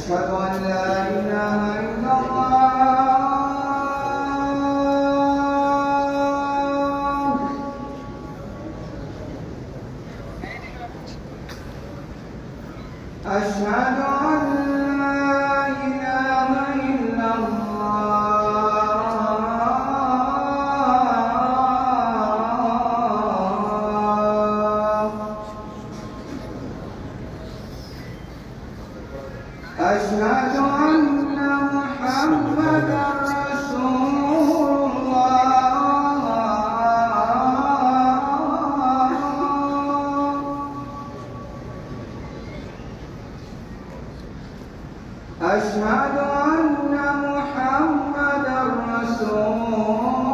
أشهد أن لا إله إلا الله أشهد أن لا إله إلا الله أشهد أن محمدًا رسول الله أشهد أن محمدًا رسول